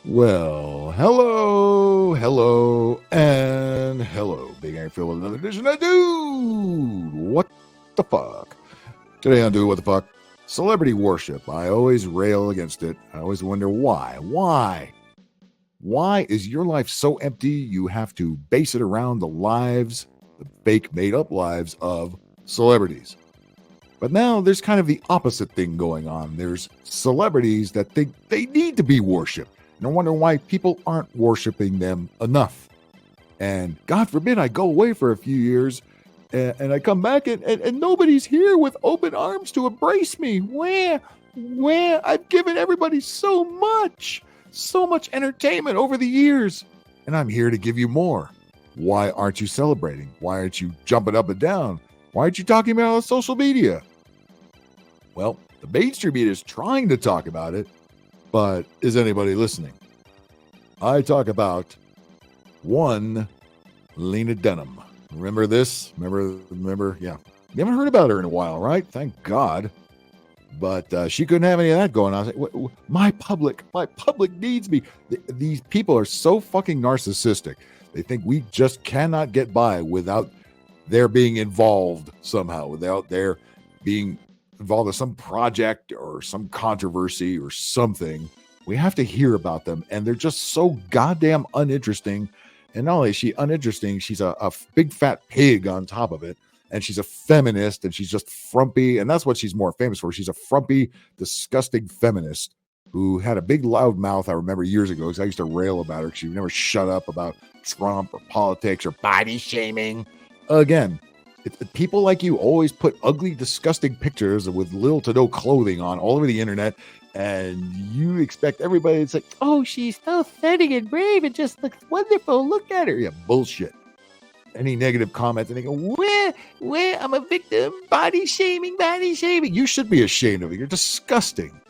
Well, hello, and hello. Big Angry Phil with another edition of Dude, What the Fuck? Today on Dude, What the Fuck? Celebrity worship. I always rail against it. I always wonder why. Why is your life so empty you have to base it around the lives, the fake made-up lives of celebrities? But now there's kind of the opposite thing going on. There's celebrities that think they need to be worshipped. And I wonder why people aren't worshiping them enough. And God forbid I go away for a few years and I come back and nobody's here with open arms to embrace me. Where? I've given everybody so much entertainment over the years. And I'm here to give you more. Why aren't you celebrating? Why aren't you jumping up and down? Why aren't you talking about it on social media? Well, the mainstream media is trying to talk about it, but is anybody listening? I talk about one Lena Dunham. Remember this? Remember? Yeah. You haven't heard about her in a while, right? Thank God. But she couldn't have any of that going on. I was like, my public needs me. These people are so fucking narcissistic. They think we just cannot get by without their being involved somehow, without their being involved in some project or some controversy or something. We have to hear about them, and they're just so goddamn uninteresting. And not only is she uninteresting, she's a big fat pig on top of it, and she's a feminist, and she's just frumpy, and that's what she's more famous for. She's a frumpy, disgusting feminist who had a big loud mouth, I remember years ago, because I used to rail about her because she would never shut up about Trump or politics or body shaming. Again, people like you always put ugly, disgusting pictures with little to no clothing on all over the internet, and you expect everybody to say, oh, she's so stunning and brave and just looks wonderful. Look at her. Yeah, bullshit. Any negative comments, and they go, where, I'm a victim, body shaming. You should be ashamed of it. You're disgusting.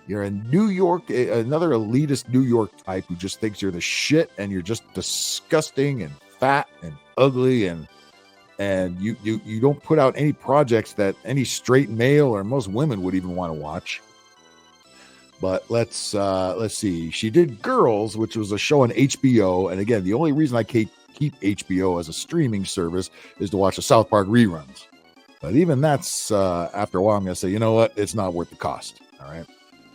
You're a New York, another elitist New York type who just thinks you're the shit, and you're just disgusting and fat and ugly, and you don't put out any projects that any straight male or most women would even want to watch. But let's see. She did Girls, which was a show on HBO. And again, the only reason I keep HBO as a streaming service is to watch the South Park reruns. But even that's, after a while, I'm going to say, you know what? It's not worth the cost. All right.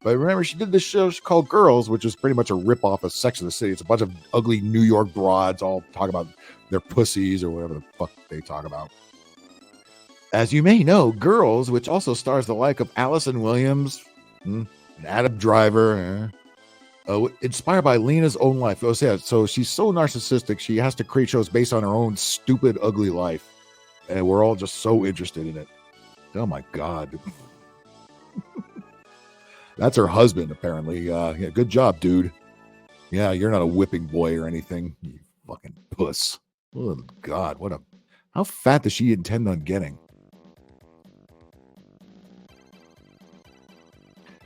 But remember, she did this show called Girls, which is pretty much a ripoff of Sex and the City. It's a bunch of ugly New York broads all talk about their pussies or whatever the fuck they talk about. As you may know, Girls, which also stars the like of Allison Williams, Adam Driver, inspired by Lena's own life. Oh, yeah, so she's so narcissistic, she has to create shows based on her own stupid, ugly life. And we're all just so interested in it. Oh, my God. That's her husband, apparently. Yeah, good job, dude. Yeah, you're not a whipping boy or anything. You fucking puss. Oh, God, how fat does she intend on getting?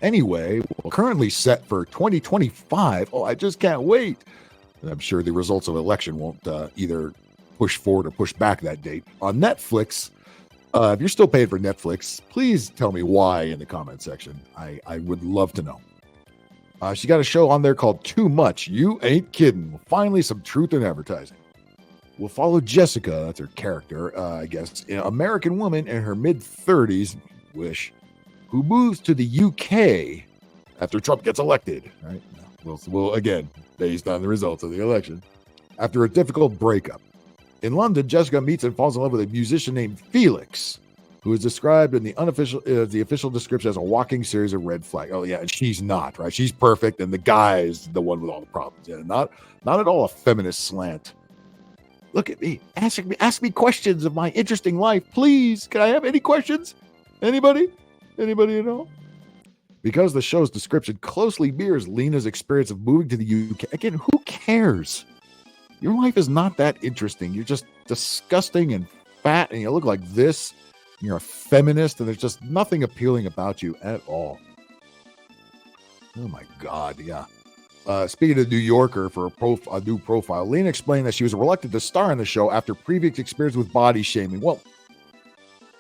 Anyway, currently set for 2025. Oh, I just can't wait. I'm sure the results of the election won't either push forward or push back that date. On Netflix, if you're still paying for Netflix, please tell me why in the comment section. I would love to know. She got a show on there called Too Much. You ain't kidding. Finally, some truth in advertising. We'll follow Jessica, that's her character, I guess, an American woman in her mid-30s, who moves to the UK after Trump gets elected, right? Well, again, based on the results of the election, after a difficult breakup. In London, Jessica meets and falls in love with a musician named Felix, who is described in the official description as a walking series of red flags. Oh, yeah, and she's not, right? She's perfect, and the guy is the one with all the problems. Yeah, not at all a feminist slant. Look at me. Ask me questions of my interesting life, please. Can I have any questions? Anybody at all? Because the show's description closely mirrors Lena's experience of moving to the UK. Again, who cares? Your life is not that interesting. You're just disgusting and fat, and you look like this. You're a feminist, and there's just nothing appealing about you at all. Oh, my God, yeah. Speaking of New Yorker for a new profile, Lena explained that she was reluctant to star in the show after previous experience with body shaming. Well,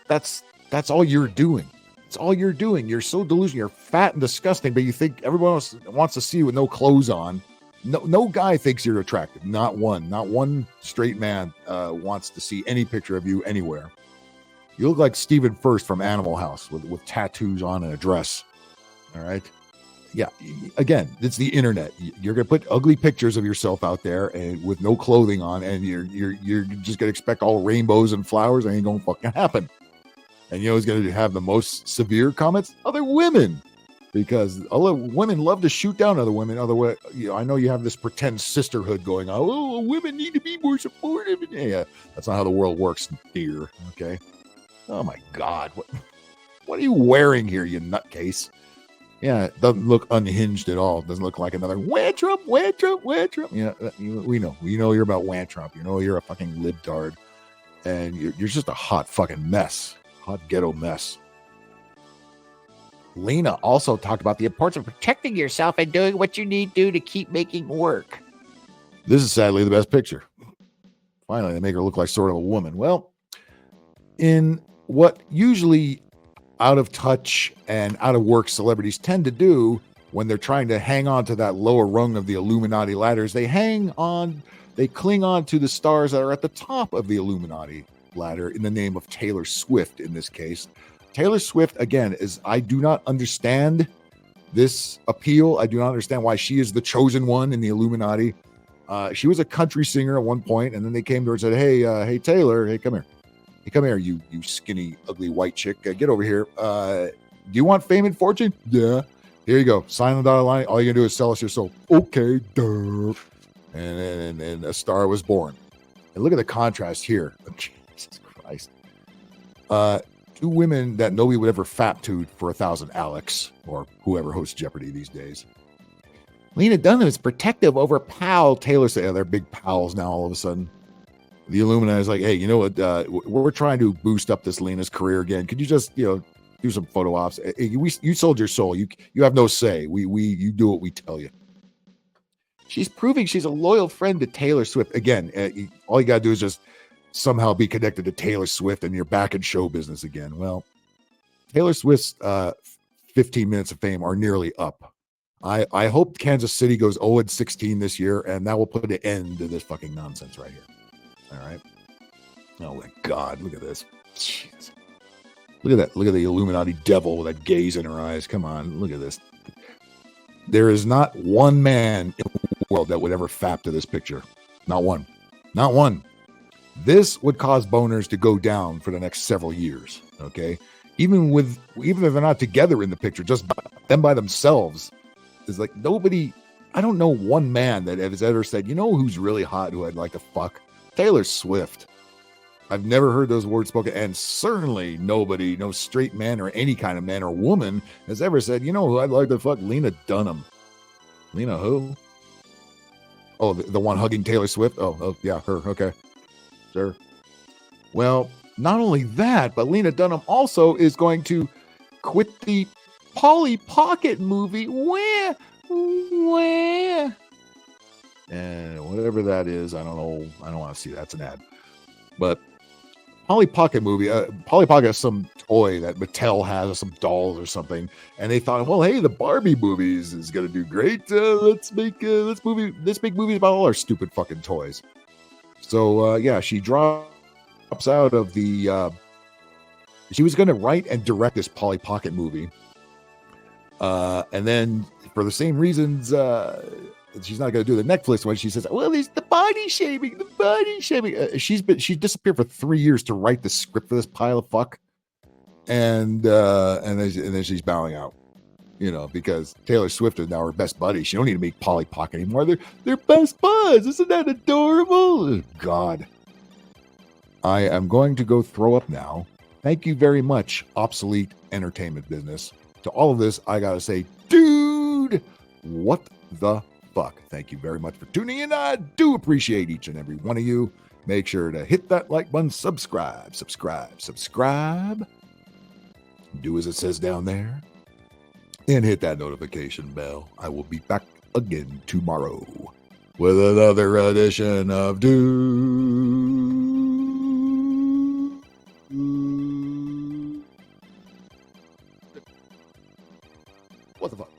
that's all you're doing. It's all you're doing. You're so delusional. You're fat and disgusting, but you think everyone else wants to see you with no clothes on. No guy thinks you're attractive. Not one straight man wants to see any picture of you anywhere. You look like Stephen First from Animal House with tattoos on and a dress. All right. Yeah. Again, it's the internet. You're gonna put ugly pictures of yourself out there and with no clothing on, and you're just gonna expect all rainbows and flowers. Ain't gonna fucking happen. And you know who's gonna have the most severe comments? Other women. Because other women love to shoot down other women. Otherwise, I know you have this pretend sisterhood going on. Oh, women need to be more supportive. Yeah, that's not how the world works, dear. Okay. Oh my God, what are you wearing here, you nutcase? Yeah, it doesn't look unhinged at all. It doesn't look like another Trump. Yeah, we know you're about Trump. You know you're a fucking libtard, and you're just a hot fucking mess, hot ghetto mess. Lena also talked about the importance of protecting yourself and doing what you need to do to keep making work. This is sadly the best picture. Finally, they make her look like sort of a woman. Well, in what usually out of touch and out of work celebrities tend to do when they're trying to hang on to that lower rung of the Illuminati ladders, they cling on to the stars that are at the top of the Illuminati ladder in the name of Taylor Swift in this case. Taylor Swift, again, I do not understand this appeal. I do not understand why she is the chosen one in the Illuminati. She was a country singer at one point, and then they came to her and said, hey, Taylor, hey, come here. Hey, come here, you skinny, ugly white chick. Get over here. Do you want fame and fortune? Yeah. Here you go. Sign the dotted line. All you can do is sell us your soul. Okay, duh. And a star was born. And look at the contrast here. Jesus Christ. Two women that nobody would ever fap to for 1,000 Alex or whoever hosts Jeopardy these days. Lena Dunham is protective over pal. Taylor said, they're big pals now all of a sudden. The Illuminati is like, hey, you know what? We're trying to boost up this Lena's career again. Could you just, do some photo ops? You sold your soul. You have no say. You do what we tell you. She's proving she's a loyal friend to Taylor Swift. Again, all you got to do is just somehow be connected to Taylor Swift and you're back in show business again. Well, Taylor Swift's 15 minutes of fame are nearly up. I hope Kansas City goes 0-16 this year, and that will put an end to this fucking nonsense right here. All right. Oh my God, look at this. Jeez. Look at that. Look at the Illuminati devil with that gaze in her eyes. Come on, look at this. There is not one man in the world that would ever fap to this picture. Not one. Not one. This would cause boners to go down for the next several years. Okay. Even if they're not together in the picture, just them by themselves is like nobody. I don't know one man that has ever said, you know, who's really hot, who I'd like to fuck? Taylor Swift. I've never heard those words spoken, and certainly nobody, no straight man or any kind of man or woman has ever said, you know who I'd like to fuck? Lena Dunham. Lena who? Oh, the one hugging Taylor Swift? Oh, yeah, her. Okay. Sure. Well, not only that, but Lena Dunham also is going to quit the Polly Pocket movie. Where? And whatever that is, I don't know. I don't want to see that. It's an ad. But Polly Pocket movie, Polly Pocket is some toy that Mattel has, or some dolls or something. And they thought, well, hey, the Barbie movies is going to do great. Let's make movies about all our stupid fucking toys. So, yeah, she drops out of the... she was going to write and direct this Polly Pocket movie. And then, for the same reasons, she's not going to do the Netflix one. She says, well, there's the body shaming. She disappeared for 3 years to write the script for this pile of fuck. And then she's bowing out. You know, because Taylor Swift is now her best buddy. She don't need to make Polly Pocket anymore. They're best buds. Isn't that adorable? Oh, God. I am going to go throw up now. Thank you very much, obsolete entertainment business. To all of this, I got to say, dude, what the fuck? Thank you very much for tuning in. I do appreciate each and every one of you. Make sure to hit that like button, subscribe. Do as it says down there. And hit that notification bell. I will be back again tomorrow with another edition of Dude. What the fuck?